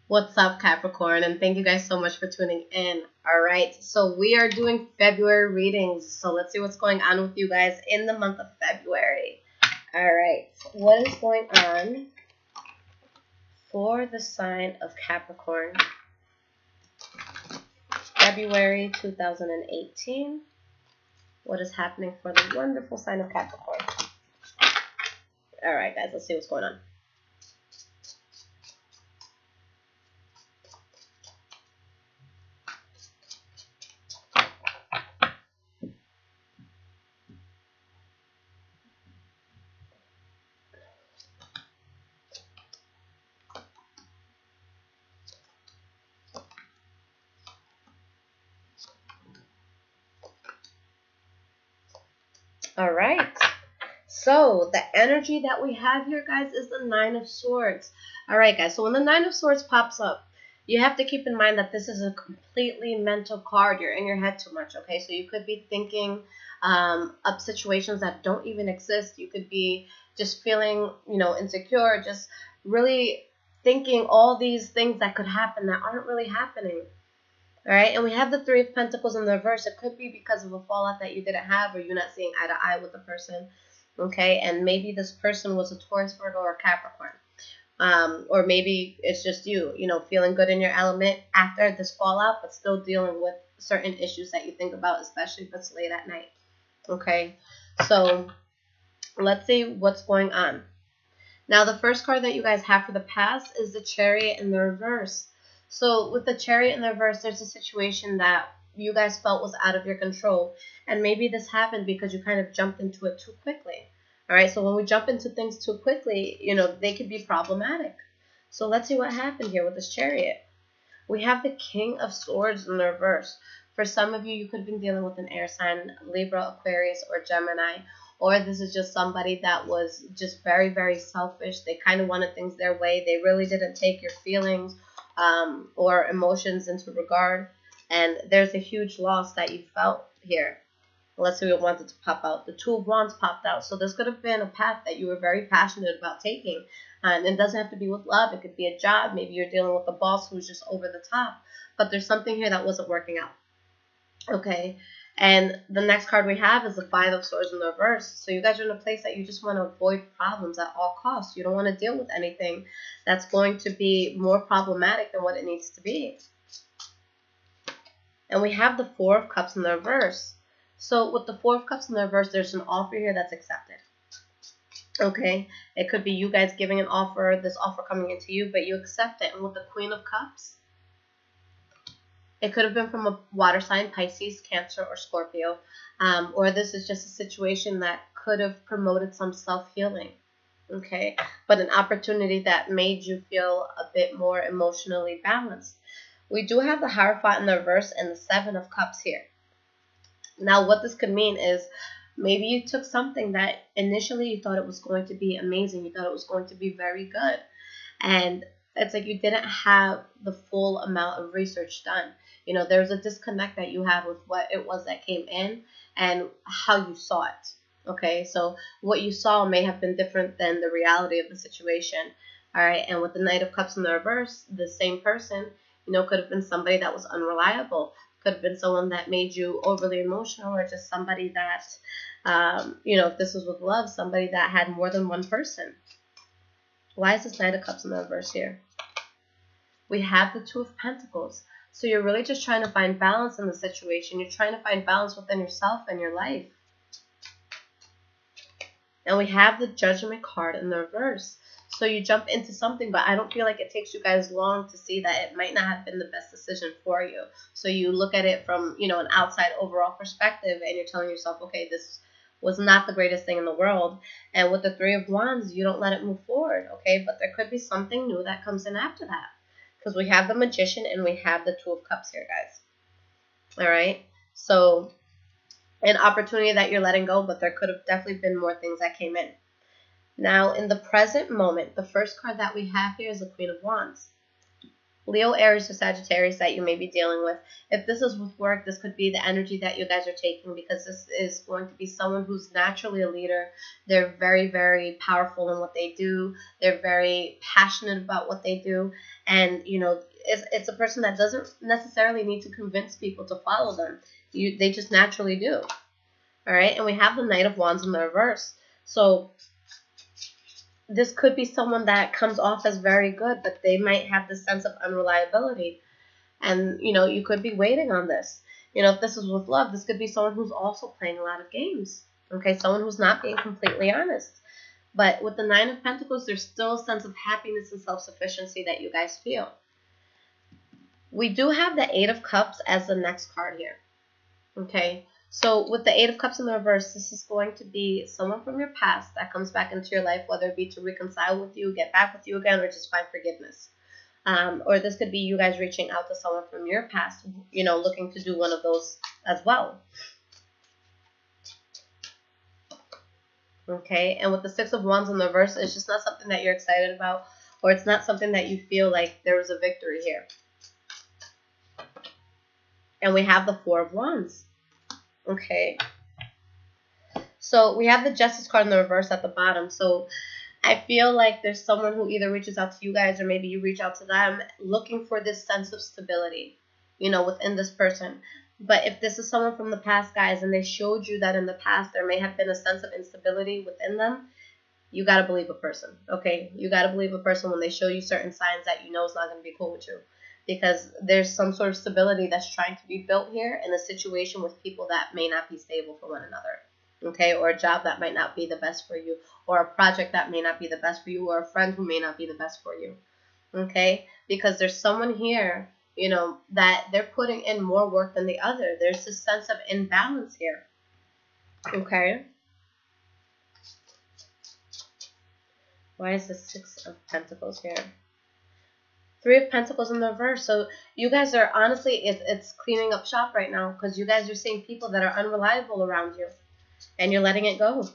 What's up, Capricorn? And thank you guys so much for tuning in. All right, so we are doing February readings. So let's see what's going on with you guys in the month of February. All right, what is going on for the sign of Capricorn? February 2018. What is happening for the wonderful sign of Capricorn? All right, guys, let's see what's going on. All right, so the energy that we have here, guys, is the Nine of Swords. All right, guys, so when the Nine of Swords pops up, you have to keep in mind that this is a completely mental card. You're in your head too much, okay? So you could be thinking up situations that don't even exist. You could be just feeling, insecure, just really thinking all these things that could happen that aren't really happening. All right, and we have the Three of Pentacles in the reverse. It could be because of a fallout that you didn't have, or you're not seeing eye to eye with the person, okay? And maybe this person was a Taurus, Virgo, or Capricorn. Or maybe it's just you, feeling good in your element after this fallout, but still dealing with certain issues that you think about, especially if it's late at night, okay? So let's see what's going on. Now, the first card that you guys have for the past is the Chariot in the reverse. So with the Chariot in the reverse, there's a situation that you guys felt was out of your control. And maybe this happened because you kind of jumped into it too quickly. All right, so when we jump into things too quickly, they could be problematic. So let's see what happened here with this Chariot. We have the King of Swords in the reverse. For some of you, you could have been dealing with an air sign, Libra, Aquarius, or Gemini. Or this is just somebody that was just very, very selfish. They kind of wanted things their way. They really didn't take your feelings or emotions into regard, and there's a huge loss that you felt here. Let's see what wanted to pop out. The Two of Wands popped out, so this could have been a path that you were very passionate about taking, and it doesn't have to be with love. It could be a job. Maybe you're dealing with a boss who's just over the top, but there's something here that wasn't working out, okay? And the next card we have is the Five of Swords in the reverse. So you guys are in a place that you just want to avoid problems at all costs. You don't want to deal with anything that's going to be more problematic than what it needs to be. And we have the Four of Cups in the reverse. So with the Four of Cups in the reverse, there's an offer here that's accepted. Okay? It could be you guys giving an offer, this offer coming into you, but you accept it. And with the Queen of Cups, it could have been from a water sign, Pisces, Cancer, or Scorpio. Or this is just a situation that could have promoted some self-healing. Okay? But an opportunity that made you feel a bit more emotionally balanced. We do have the Hierophant in the reverse and the Seven of Cups here. Now, what this could mean is maybe you took something that initially you thought it was going to be amazing. You thought it was going to be very good. And it's like you didn't have the full amount of research done. There's a disconnect that you had with what it was that came in and how you saw it. Okay, so what you saw may have been different than the reality of the situation. All right, and with the Knight of Cups in the reverse, the same person, could have been somebody that was unreliable. Could have been someone that made you overly emotional, or just somebody that, if this was with love, somebody that had more than one person. Why is this Knight of Cups in the reverse here? We have the Two of Pentacles. So you're really just trying to find balance in the situation. You're trying to find balance within yourself and your life. And we have the Judgment card in the reverse. So you jump into something, but I don't feel like it takes you guys long to see that it might not have been the best decision for you. So you look at it from, an outside overall perspective, and you're telling yourself, okay, this was not the greatest thing in the world. And with the Three of Wands, you don't let it move forward, okay? But there could be something new that comes in after that. Because we have the Magician and we have the Two of Cups here, guys. All right? So an opportunity that you're letting go, but there could have definitely been more things that came in. Now, in the present moment, the first card that we have here is the Queen of Wands. Leo, Aries, or Sagittarius that you may be dealing with. If this is with work, this could be the energy that you guys are taking, because this is going to be someone who's naturally a leader. They're very, very powerful in what they do. They're very passionate about what they do. And, you know, it's a person that doesn't necessarily need to convince people to follow them. They just naturally do. All right. And we have the Knight of Wands in the reverse. So this could be someone that comes off as very good, but they might have this sense of unreliability. And, you know, you could be waiting on this. You know, if this is with love, this could be someone who's also playing a lot of games. Okay, someone who's not being completely honest. But with the Nine of Pentacles, there's still a sense of happiness and self-sufficiency that you guys feel. We do have the Eight of Cups as the next card here. Okay, so with the Eight of Cups in the reverse, this is going to be someone from your past that comes back into your life, whether it be to reconcile with you, get back with you again, or just find forgiveness. Or this could be you guys reaching out to someone from your past, you know, looking to do one of those as well. Okay, and with the Six of Wands in the reverse, it's just not something that you're excited about, or it's not something that you feel like there was a victory here. And we have the Four of Wands. Okay. So we have the Justice card in the reverse at the bottom. So I feel like there's someone who either reaches out to you guys, or maybe you reach out to them, looking for this sense of stability, you know, within this person. But if this is someone from the past, guys, and they showed you that in the past there may have been a sense of instability within them, you got to believe a person, okay? You got to believe a person when they show you certain signs that you know is not going to be cool with you. Because there's some sort of stability that's trying to be built here in a situation with people that may not be stable for one another, okay? Or a job that might not be the best for you, or a project that may not be the best for you, or a friend who may not be the best for you, okay? Because there's someone here, you know, that they're putting in more work than the other. There's a sense of imbalance here, okay? Why is the Six of Pentacles here? Three of Pentacles in the reverse. So you guys are, honestly, it's cleaning up shop right now, because you guys are seeing people that are unreliable around you, and you're letting it go.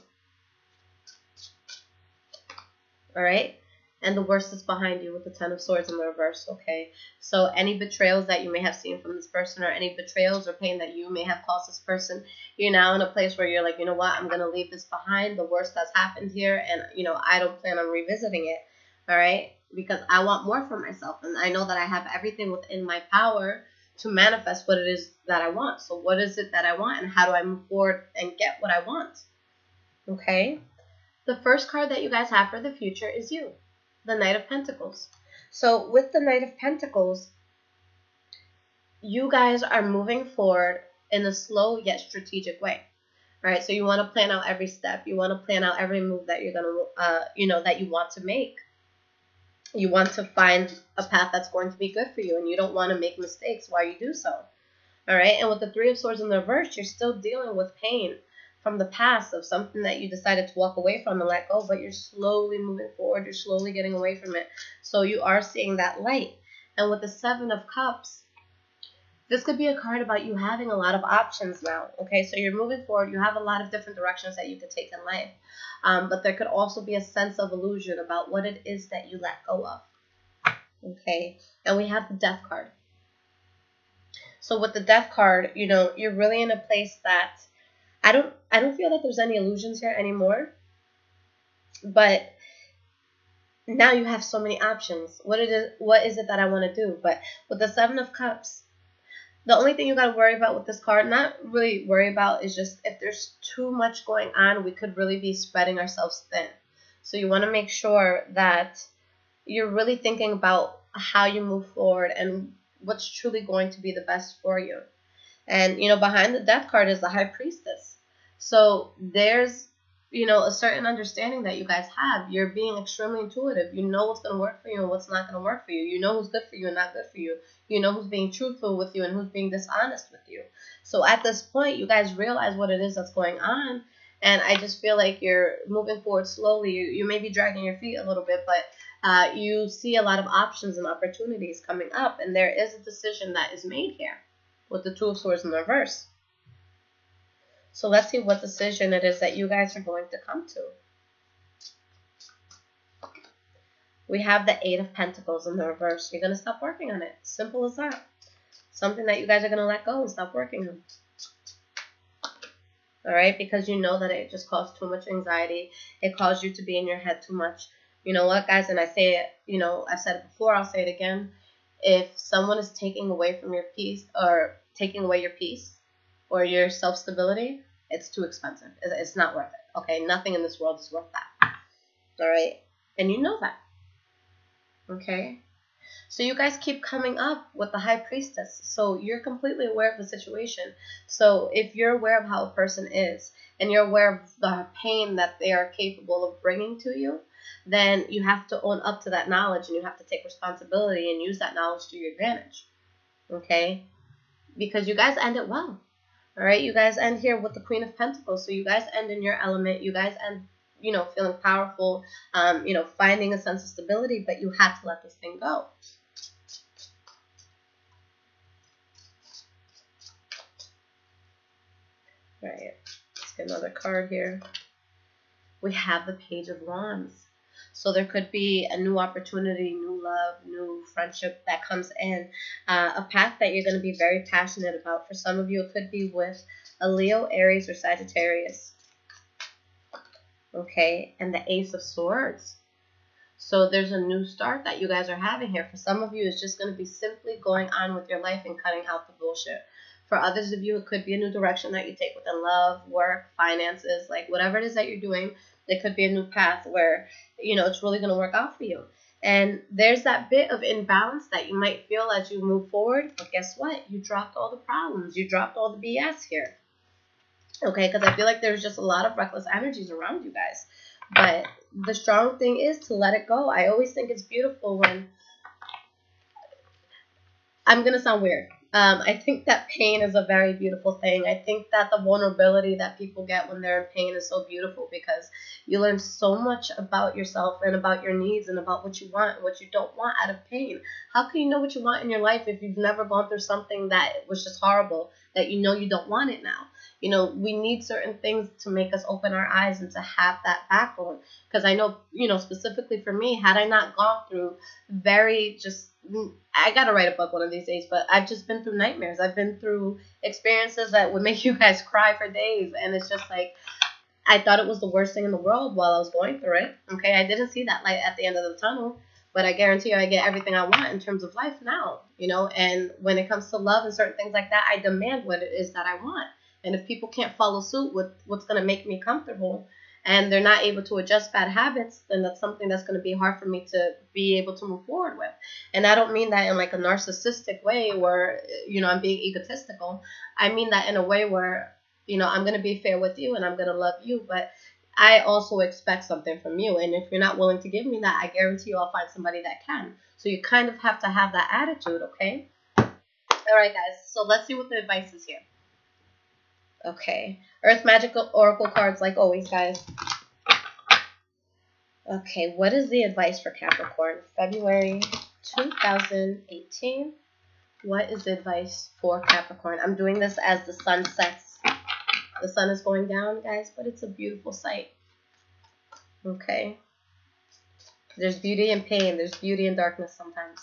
All right? And the worst is behind you with the Ten of Swords in the reverse, okay? So any betrayals that you may have seen from this person, or any betrayals or pain that you may have caused this person, you're now in a place where you're like, you know what, I'm going to leave this behind. The worst has happened here, and, you know, I don't plan on revisiting it, all right? Because I want more for myself, and I know that I have everything within my power to manifest what it is that I want. So what is it that I want, and how do I move forward and get what I want? Okay? The first card that you guys have for the future is you, the Knight of Pentacles. So with the Knight of Pentacles, you guys are moving forward in a slow yet strategic way. All right? So you want to plan out every step. You want to plan out every move that you're going to, you know, that you want to make. You want to find a path that's going to be good for you, and you don't want to make mistakes while you do so. All right? And with the Three of Swords in the reverse, you're still dealing with pain from the past of something that you decided to walk away from and let go, but you're slowly moving forward. You're slowly getting away from it. So you are seeing that light. And with the Seven of Cups, this could be a card about you having a lot of options now, okay? So you're moving forward. You have a lot of different directions that you could take in life. But there could also be a sense of illusion about what it is that you let go of, okay? And we have the Death card. So with the Death card, you know, you're really in a place that I don't feel that there's any illusions here anymore. But now you have so many options. What is it that I want to do? But with the Seven of Cups, the only thing you got to worry about with this card, not really worry about, is just if there's too much going on, we could really be spreading ourselves thin. So you want to make sure that you're really thinking about how you move forward and what's truly going to be the best for you. And, you know, behind the Death card is the High Priestess. So there's, you know, a certain understanding that you guys have. You're being extremely intuitive. You know what's going to work for you and what's not going to work for you. You know who's good for you and not good for you. You know who's being truthful with you and who's being dishonest with you. So at this point, you guys realize what it is that's going on. And I just feel like you're moving forward slowly. You may be dragging your feet a little bit, but you see a lot of options and opportunities coming up. And there is a decision that is made here with the Two of Swords in the reverse. So let's see what decision it is that you guys are going to come to. We have the Eight of Pentacles in the reverse. You're going to stop working on it. Simple as that. Something that you guys are going to let go and stop working on. All right? Because you know that it just caused too much anxiety. It caused you to be in your head too much. You know what, guys? And I say it, you know, I've said it before. I'll say it again. If someone is taking away from your peace or taking away your peace or your self-stability, it's too expensive. It's not worth it. Okay? Nothing in this world is worth that. All right? And you know that. Okay? So you guys keep coming up with the High Priestess. So you're completely aware of the situation. So if you're aware of how a person is and you're aware of the pain that they are capable of bringing to you, then you have to own up to that knowledge and you have to take responsibility and use that knowledge to your advantage. Okay? Because you guys end it well. All right? You guys end here with the Queen of Pentacles. So you guys end in your element. You guys end, you know, feeling powerful, you know, finding a sense of stability, but you have to let this thing go. All right, let's get another card here. We have the Page of Wands. So there could be a new opportunity, new love, new friendship that comes in, a path that you're going to be very passionate about. For some of you, it could be with a Leo, Aries, or Sagittarius. Okay, and the Ace of Swords. So there's a new start that you guys are having here. For some of you, it's just going to be simply going on with your life and cutting out the bullshit. For others of you, it could be a new direction that you take within love, work, finances, like whatever it is that you're doing. It could be a new path where, you know, it's really going to work out for you. And there's that bit of imbalance that you might feel as you move forward. But guess what? You dropped all the problems. You dropped all the BS here. Okay, because I feel like there's just a lot of reckless energies around you guys. But the strong thing is to let it go. I always think it's beautiful when... I'm going to sound weird. I think that pain is a very beautiful thing. I think that the vulnerability that people get when they're in pain is so beautiful because you learn so much about yourself and about your needs and about what you want and what you don't want out of pain. How can you know what you want in your life if you've never gone through something that was just horrible, that you know you don't want it now? You know, we need certain things to make us open our eyes and to have that backbone. Because I know, you know, specifically for me, had I not gone through very just... I gotta write a book one of these days, but I've just been through nightmares. I've been through experiences that would make you guys cry for days, and it's just like, I thought it was the worst thing in the world while I was going through it. Okay, I didn't see that light at the end of the tunnel, but I guarantee you I get everything I want in terms of life now, you know, and when it comes to love and certain things like that, I demand what it is that I want. And if people can't follow suit with what's going to make me comfortable, and they're not able to adjust bad habits, then that's something that's going to be hard for me to be able to move forward with. And I don't mean that in like a narcissistic way where, you know, I'm being egotistical. I mean that in a way where, you know, I'm going to be fair with you and I'm going to love you, but I also expect something from you. And if you're not willing to give me that, I guarantee you I'll find somebody that can. So you kind of have to have that attitude, okay? All right, guys. So let's see what the advice is here. Okay, Earth Magical Oracle cards like always, guys. Okay, what is the advice for Capricorn? February 2018. What is the advice for Capricorn? I'm doing this as the sun sets. The sun is going down, guys, but it's a beautiful sight. Okay. There's beauty in pain. There's beauty in darkness sometimes.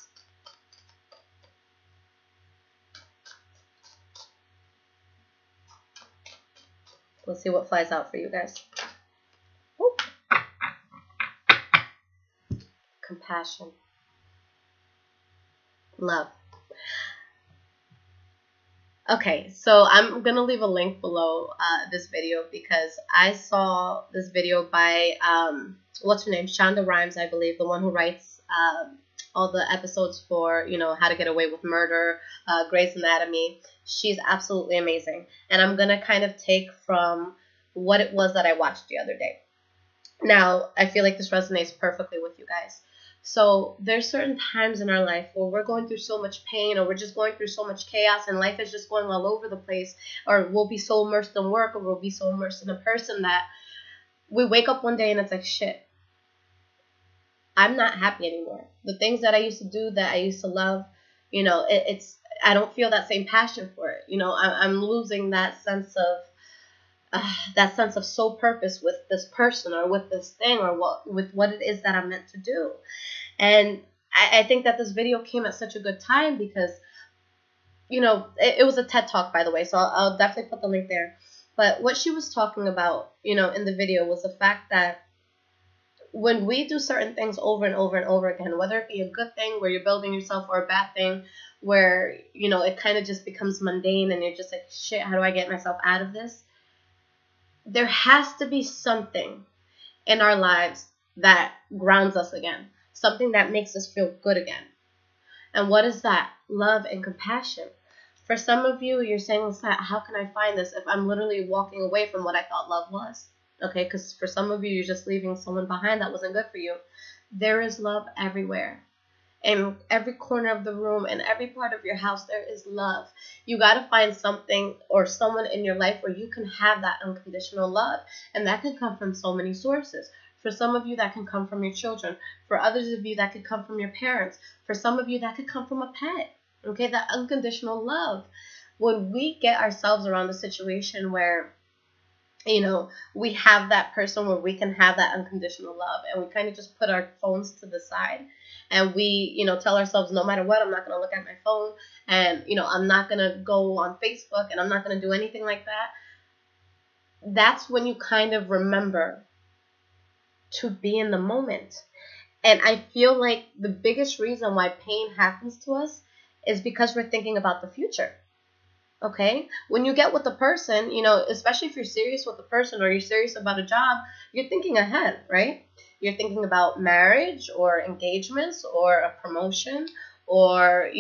Let's see what flies out for you guys. Ooh. Compassion. Love. Okay, so I'm going to leave a link below this video because I saw this video by, what's her name? Shonda Rhimes, I believe, the one who writes all the episodes for, you know, How to Get Away with Murder, Grey's Anatomy. She's absolutely amazing. And I'm going to kind of take from what it was that I watched the other day. Now, I feel like this resonates perfectly with you guys. So there's certain times in our life where we're going through so much pain or we're just going through so much chaos and life is just going all over the place, or we'll be so immersed in work or we'll be so immersed in a person that we wake up one day and it's like, shit, I'm not happy anymore. The things that I used to do, that I used to love, you know, I don't feel that same passion for it. You know, I'm losing that sense of soul purpose with this person or with this thing or with what it is that I'm meant to do. And I think that this video came at such a good time because, it was a TED Talk, by the way, so I'll definitely put the link there. But what she was talking about, in the video was the fact that when we do certain things over and over and over again, whether it be a good thing where you're building yourself or a bad thing where, it kind of just becomes mundane and you're just like, shit, how do I get myself out of this? There has to be something in our lives that grounds us again, something that makes us feel good again. And what is that? Love and compassion. For some of you, you're saying, Lissette, how can I find this if I'm literally walking away from what I thought love was? Okay, because for some of you, you're just leaving someone behind that wasn't good for you. There is love everywhere. In every corner of the room, in every part of your house, there is love. You got to find something or someone in your life where you can have that unconditional love. And that can come from so many sources. For some of you, that can come from your children. For others of you, that could come from your parents. For some of you, that could come from a pet. Okay, that unconditional love. When we get ourselves around a situation where we have that person where we can have that unconditional love, and we kind of just put our phones to the side, and we, tell ourselves, no matter what, I'm not going to look at my phone, and, I'm not going to go on Facebook, and I'm not going to do anything like that. That's when you kind of remember to be in the moment. And I feel like the biggest reason why pain happens to us is because we're thinking about the future. Okay, when you get with a person, especially if you're serious with a person or you're serious about a job, you're thinking ahead, right? You're thinking about marriage or engagements or a promotion or,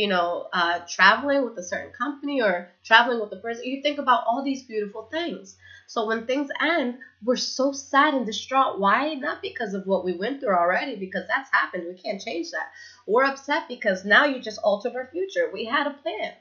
traveling with a certain company or traveling with a person. You think about all these beautiful things. So when things end, we're so sad and distraught. Why? Not because of what we went through already, because that's happened. We can't change that. We're upset because now you just altered our future. We had a plan.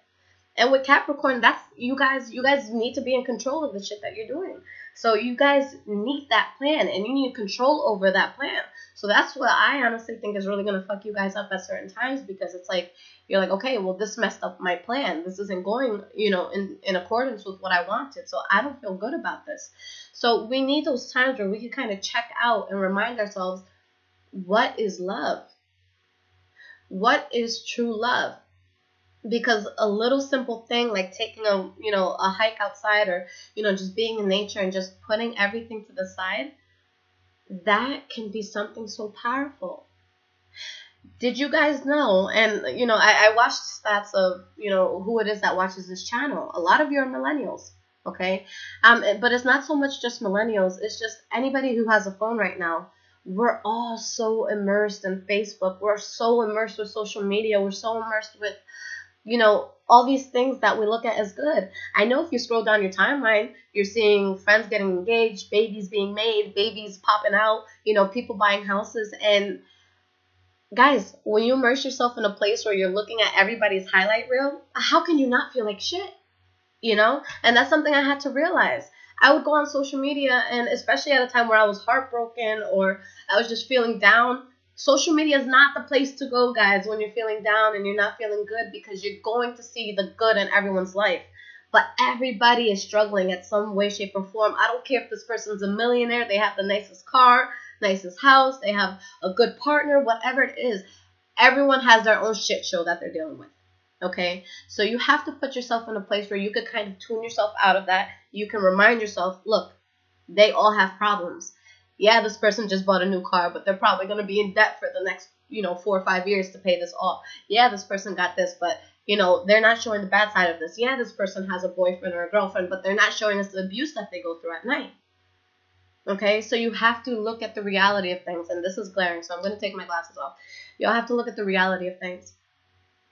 And with Capricorn, that's you guys need to be in control of the shit that you're doing. So you guys need that plan, and you need control over that plan. So that's what I honestly think is really going to fuck you guys up at certain times, because it's like, you're like, okay, well, this messed up my plan. This isn't going, in accordance with what I wanted. So I don't feel good about this. So we need those times where we can kind of check out and remind ourselves, what is love? What is true love? Because a little simple thing like taking a hike outside, or just being in nature and just putting everything to the side, that can be something so powerful. Did you guys know? And I watched stats of who it is that watches this channel. A lot of you are millennials, okay? But it's not so much just millennials. It's just anybody who has a phone right now. We're all so immersed in Facebook. We're so immersed with social media. We're so immersed with all these things that we look at as good. I know if you scroll down your timeline, you're seeing friends getting engaged, babies being made, babies popping out, people buying houses. And guys, when you immerse yourself in a place where you're looking at everybody's highlight reel, how can you not feel like shit? And that's something I had to realize. I would go on social media, and especially at a time where I was heartbroken or I was just feeling down, social media is not the place to go, guys, when you're feeling down and you're not feeling good, because you're going to see the good in everyone's life. But everybody is struggling at some way, shape, or form. I don't care if this person's a millionaire, they have the nicest car, nicest house, they have a good partner, whatever it is. Everyone has their own shit show that they're dealing with. Okay? So you have to put yourself in a place where you could kind of tune yourself out of that. You can remind yourself, look, they all have problems. Yeah, this person just bought a new car, but they're probably going to be in debt for the next, 4 or 5 years to pay this off. Yeah, this person got this, but, they're not showing the bad side of this. Yeah, this person has a boyfriend or a girlfriend, but they're not showing us the abuse that they go through at night. Okay, so you have to look at the reality of things, and this is glaring, so I'm going to take my glasses off. You'll have to look at the reality of things.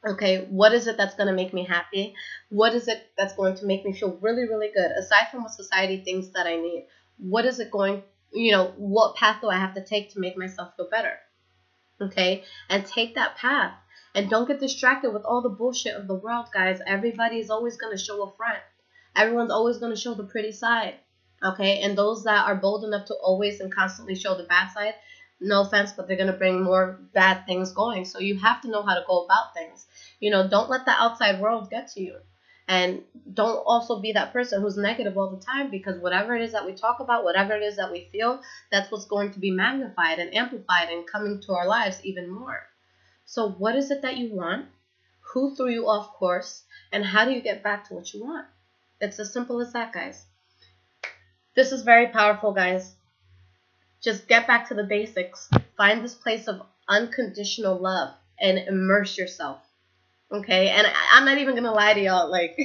Okay, what is it that's going to make me happy? What is it that's going to make me feel really, really good? Aside from what society thinks that I need, what is it going, what path do I have to take to make myself feel better? Okay, and take that path. And don't get distracted with all the bullshit of the world, guys. Everybody is always going to show a front. Everyone's always going to show the pretty side. Okay, and those that are bold enough to always and constantly show the bad side, no offense, but they're going to bring more bad things going. So you have to know how to go about things. Don't let the outside world get to you. And don't also be that person who's negative all the time, because whatever it is that we talk about, whatever it is that we feel, that's what's going to be magnified and amplified and coming to our lives even more. So what is it that you want? Who threw you off course? And how do you get back to what you want? It's as simple as that, guys. This is very powerful, guys. Just get back to the basics. Find this place of unconditional love and immerse yourself. Okay? And I'm not even going to lie to y'all, like,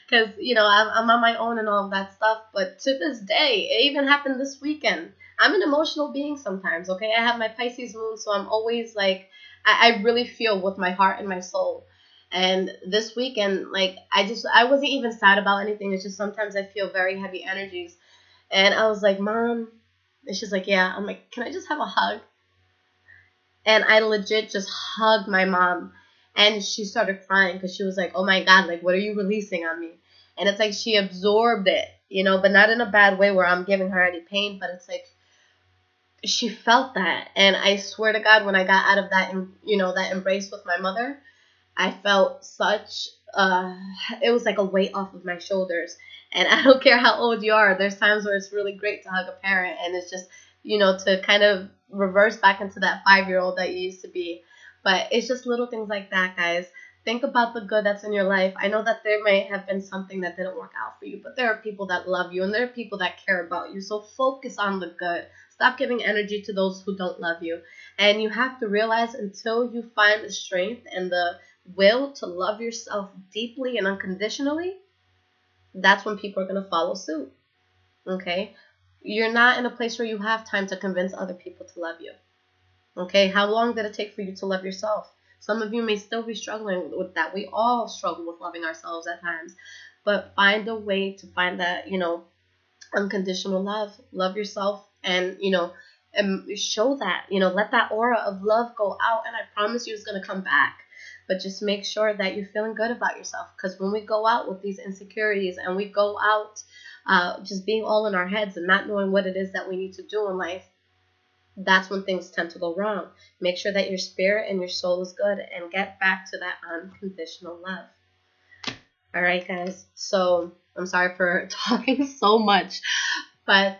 because, you know, I'm on my own and all of that stuff. But to this day, it even happened this weekend. I'm an emotional being sometimes, okay? I have my Pisces moon, so I'm always like, I really feel with my heart and my soul. And this weekend, like, I wasn't even sad about anything. It's just sometimes I feel very heavy energies. And I was like, Mom, and she's like, yeah. I'm like, can I just have a hug? And I legit just hugged my mom. And she started crying because she was like, oh my God, like, what are you releasing on me? And it's like she absorbed it, you know, but not in a bad way where I'm giving her any pain. But it's like she felt that. And I swear to God, when I got out of that, you know, that embrace with my mother, I felt such, it was like a weight off of my shoulders. And I don't care how old you are. There's times where it's really great to hug a parent. And it's just, you know, to kind of reverse back into that 5-year-old that you used to be. But it's just little things like that, guys. Think about the good that's in your life. I know that there may have been something that didn't work out for you, but there are people that love you and there are people that care about you. So focus on the good. Stop giving energy to those who don't love you. And you have to realize until you find the strength and the will to love yourself deeply and unconditionally, that's when people are going to follow suit. Okay? You're not in a place where you have time to convince other people to love you. Okay? How long did it take for you to love yourself? Some of you may still be struggling with that. We all struggle with loving ourselves at times. But find a way to find that, you know, unconditional love. Love yourself and, you know, and show that, you know, let that aura of love go out. And I promise you it's going to come back. But just make sure that you're feeling good about yourself. Because when we go out with these insecurities and we go out just being all in our heads and not knowing what it is that we need to do in life, that's when things tend to go wrong. Make sure that your spirit and your soul is good and get back to that unconditional love. All right, guys. So I'm sorry for talking so much, but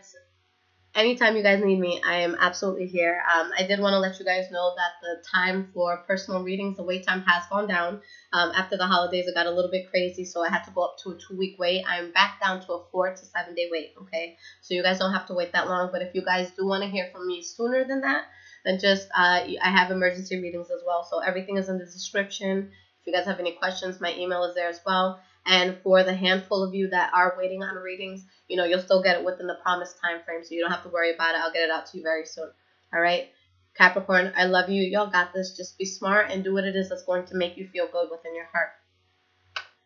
anytime you guys need me, I am absolutely here. I did want to let you guys know that the time for personal readings, the wait time has gone down. After the holidays, it got a little bit crazy, so I had to go up to a 2-week wait. I'm back down to a 4 to 7 day wait, okay? So you guys don't have to wait that long, but if you guys do want to hear from me sooner than that, then just, I have emergency readings as well. So everything is in the description. If you guys have any questions, my email is there as well. And for the handful of you that are waiting on readings, you know, you'll still get it within the promised time frame, so you don't have to worry about it. I'll get it out to you very soon. All right? Capricorn, I love you. Y'all got this. Just be smart and do what it is that's going to make you feel good within your heart.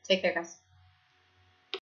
Take care, guys.